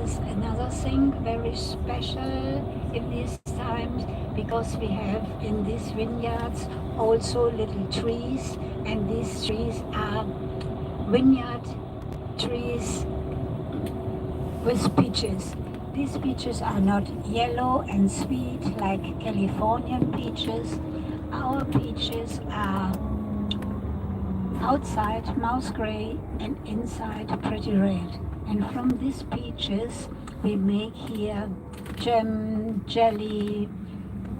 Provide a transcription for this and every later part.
is another thing very special in these times, because we have in these vineyards also little trees, and these trees are vineyard trees with peaches. These peaches are not yellow and sweet like Californian peaches. Our peaches are outside mouse gray and inside pretty red. And from these peaches we make here jam, jelly,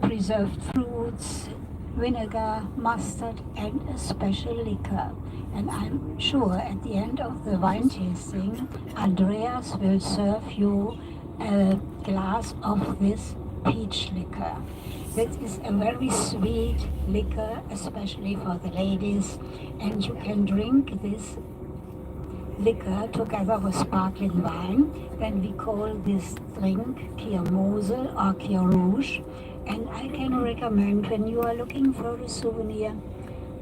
preserved fruits, vinegar, mustard, and a special liquor. And I'm sure at the end of the wine tasting, Andreas will serve you a glass of this peach liquor. This is a very sweet liquor, especially for the ladies, and you can drink this liquor together with sparkling wine. Then we call this drink Kir Mosel or Kir Rouge. And I can recommend, when you are looking for a souvenir,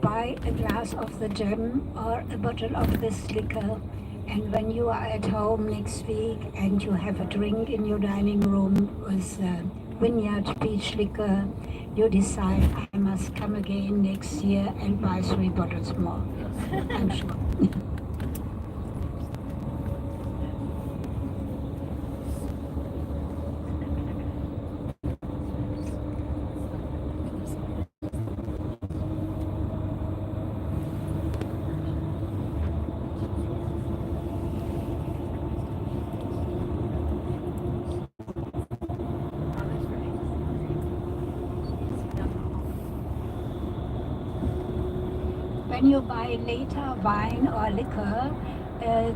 buy a glass of the gem or a bottle of this liquor. And when you are at home next week and you have a drink in your dining room with vineyard peach liquor, you decide, I must come again next year and buy 3 bottles more. I'm sure. When you buy later wine or liquor,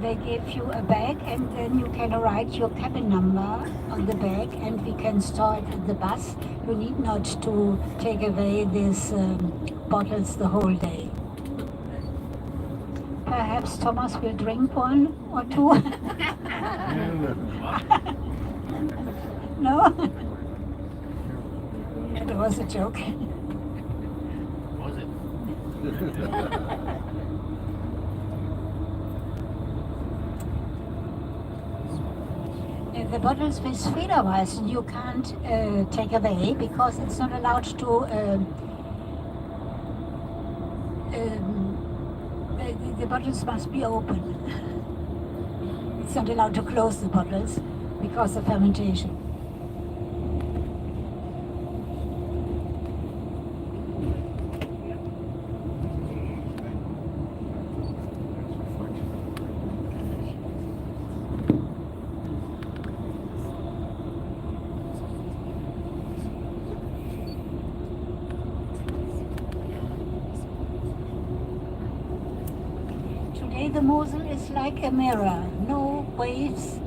they give you a bag, and then you can write your cabin number on the bag, and we can store it at the bus. You need not to take away these bottles the whole day. Perhaps Thomas will drink one or two. No? That was a joke. Was it? The bottles with Federweizen you can't take away, because it's not allowed to. The bottles must be open. It's not allowed to close the bottles because of fermentation. Today the Mosel is like a mirror, no waves.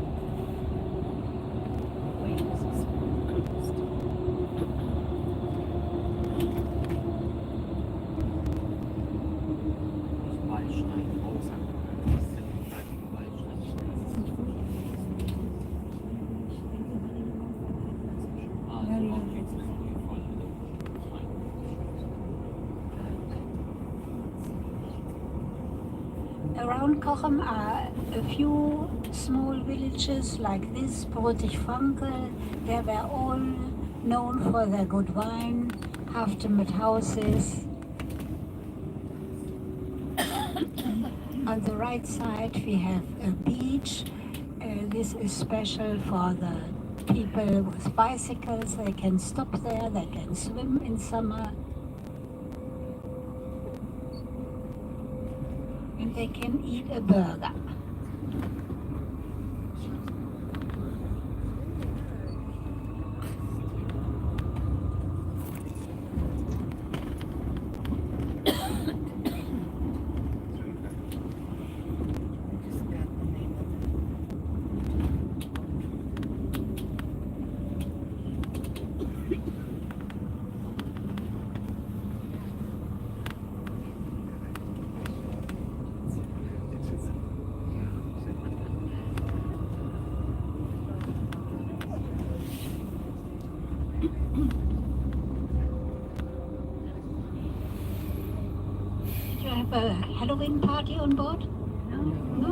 Around Cochem are a few small villages like this, Brotich-Frankel. They were all known for their good wine, half-timbered houses. On the right side we have a beach. This is special for the people with bicycles. They can stop there, they can swim in summer. And they can eat a burger. Did you have a Halloween party on board? No, No,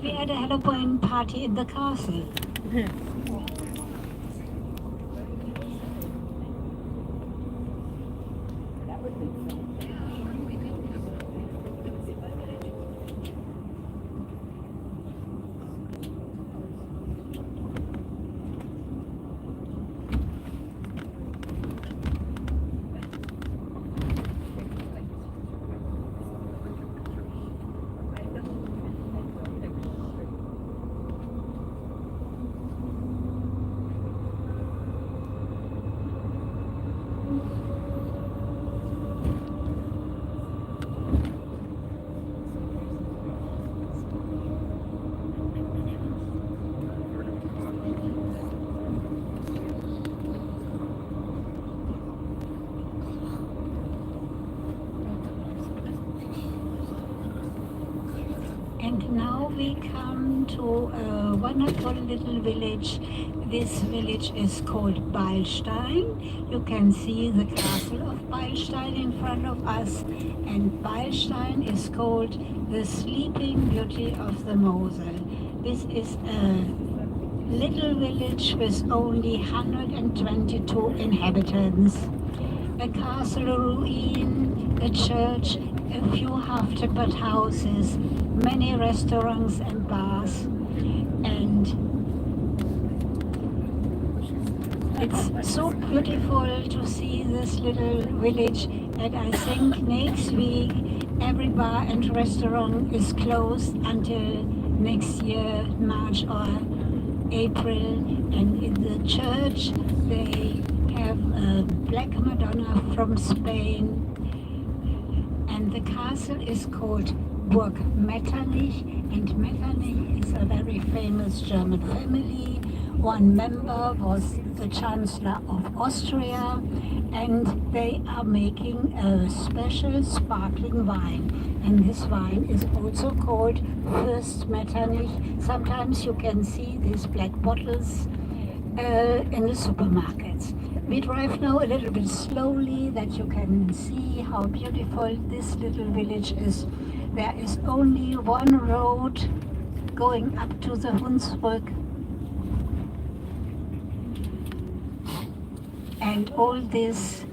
we had a Halloween party in the castle. And now we come to a wonderful little village. This village is called Beilstein. You can see the castle of Beilstein in front of us. And Beilstein is called the Sleeping Beauty of the Mosel. This is a little village with only 122 inhabitants. A castle ruin, a church, a few half-timbered houses, many restaurants and bars, and it's so beautiful to see this little village that I think next week every bar and restaurant is closed until next year, March or April, and in the church they have a Black Madonna from Spain, and the castle is called Burg Metternich, and Metternich is a very famous German family. One member was the Chancellor of Austria, and they are making a special sparkling wine. And this wine is also called Fürst Metternich. Sometimes you can see these black bottles in the supermarkets. We drive now a little bit slowly that you can see how beautiful this little village is. There is only one road going up to the Hunsrück, and all these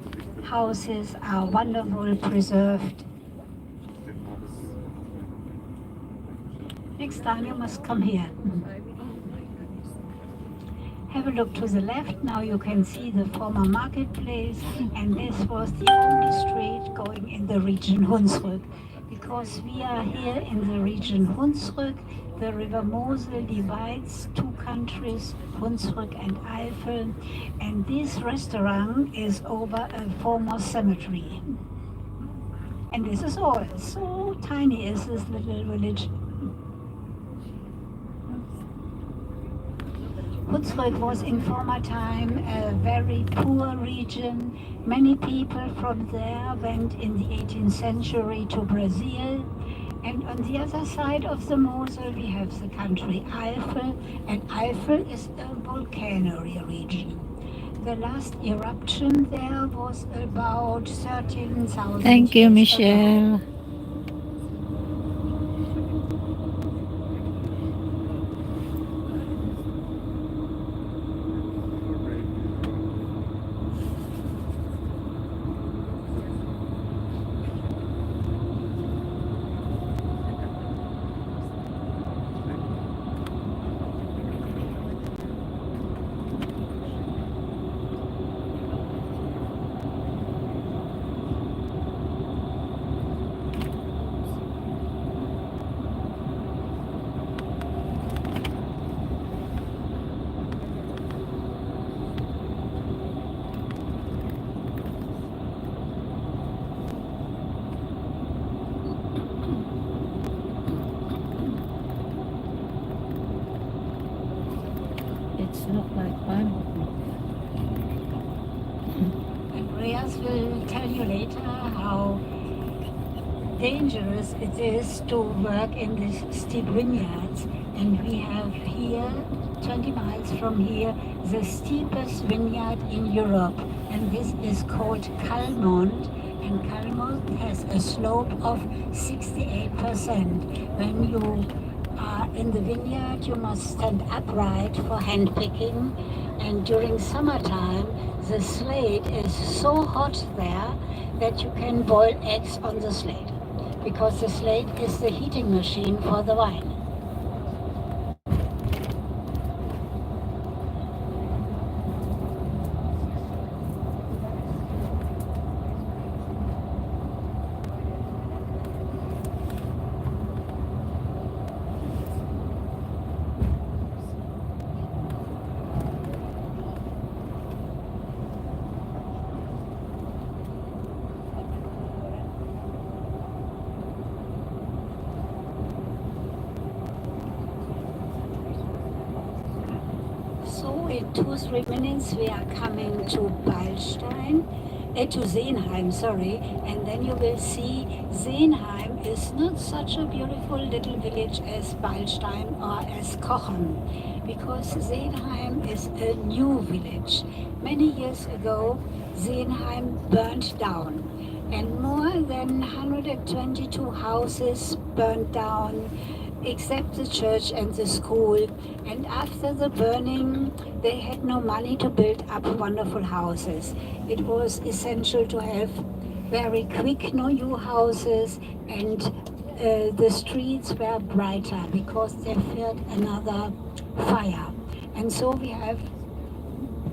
houses are wonderfully preserved. Next time you must come here. Have a look to the left. Now you can see the former marketplace, and this was the only street going in the region Hunsrück. Because we are here in the region Hunsrück, the river Mosel divides two countries, Hunsrück and Eifel, and this restaurant is over a former cemetery. And this is all. So tiny is this little village. Hunsrück was in former time a very poor region. Many people from there went in the 18th century to Brazil. And on the other side of the Mosel we have the country Eifel, and Eifel is a volcanic region. The last eruption there was about 13,000 Thank you, years ago. Michelle. It's not like fun. Andreas will tell you later how dangerous it is to work in these steep vineyards. And we have here, 20 miles from here, the steepest vineyard in Europe. And this is called Calmont. And in Kalmont has a slope of 68%. When you are in the vineyard, you must stand upright for hand picking. And during summertime, the slate is so hot there that you can boil eggs on the slate, because the slate is the heating machine for the wine. So in 2-3 minutes we are coming to Beilstein, to Seenheim, sorry, and then you will see Seenheim is not such a beautiful little village as Beilstein or as Kochen, because Seenheim is a new village. Many years ago, Seenheim burned down, and more than 122 houses burned down, except the church and the school. And after the burning, they had no money to build up wonderful houses. It was essential to have very quick new houses, and the streets were brighter because they feared another fire. And so we have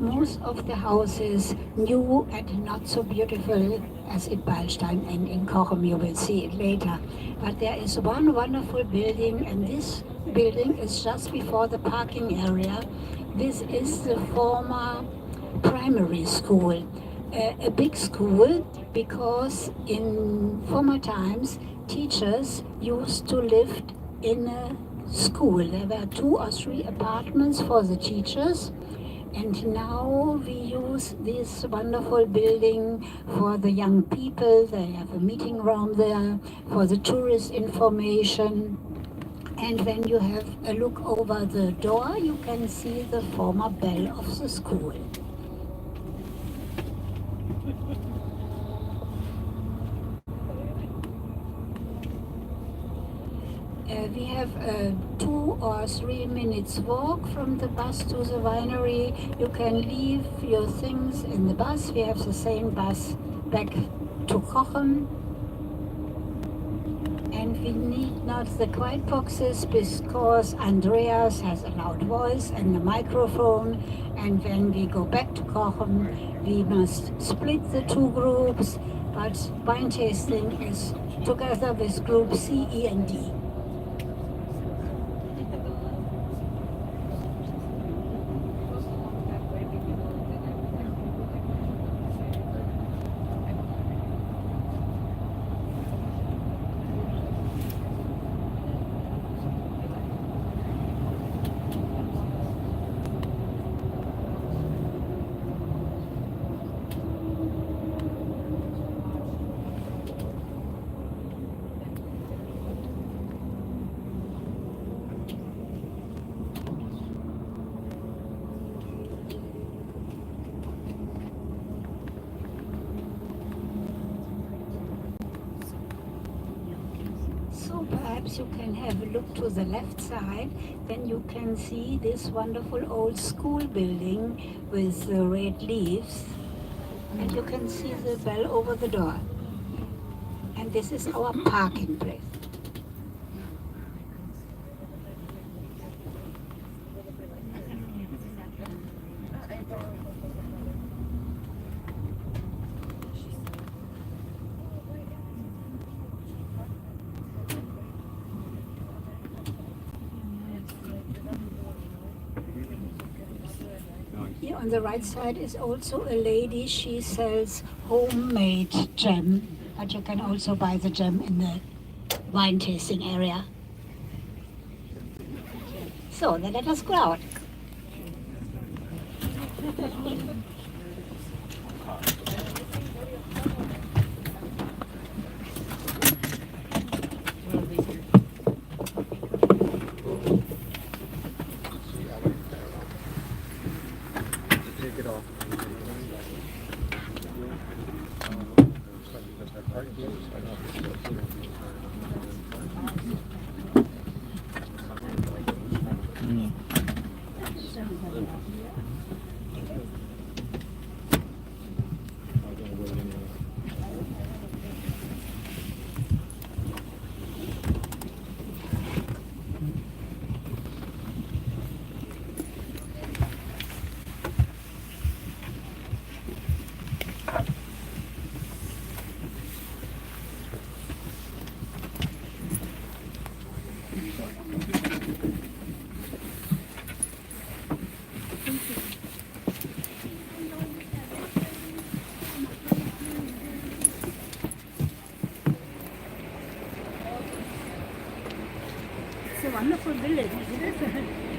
most of the houses new and not so beautiful as in Beilstein and in Kochen. You will see it later. But there is one wonderful building, and this building is just before the parking area. This is the former primary school, a big school, because in former times teachers used to live in a school. There were 2 or 3 apartments for the teachers. And now we use this wonderful building for the young people. They have a meeting room there for the tourist information. And when you have a look over the door, you can see the former bell of the school. We have a 2 or 3 minutes walk from the bus to the winery. You can leave your things in the bus. We have the same bus back to Kochen. And we need not the quiet boxes because Andreas has a loud voice and a microphone. And when we go back to Kochen, we must split the 2 groups. But wine tasting is together with group C, E, and D. So perhaps you can have a look to the left side, then you can see this wonderful old school building with the red leaves, and you can see the bell over the door. And this is our parking place. Here on the right side is also a lady. She sells homemade jam, but you can also buy the jam in the wine tasting area. So then let us go out. Take it off. wonderful village, isn't it?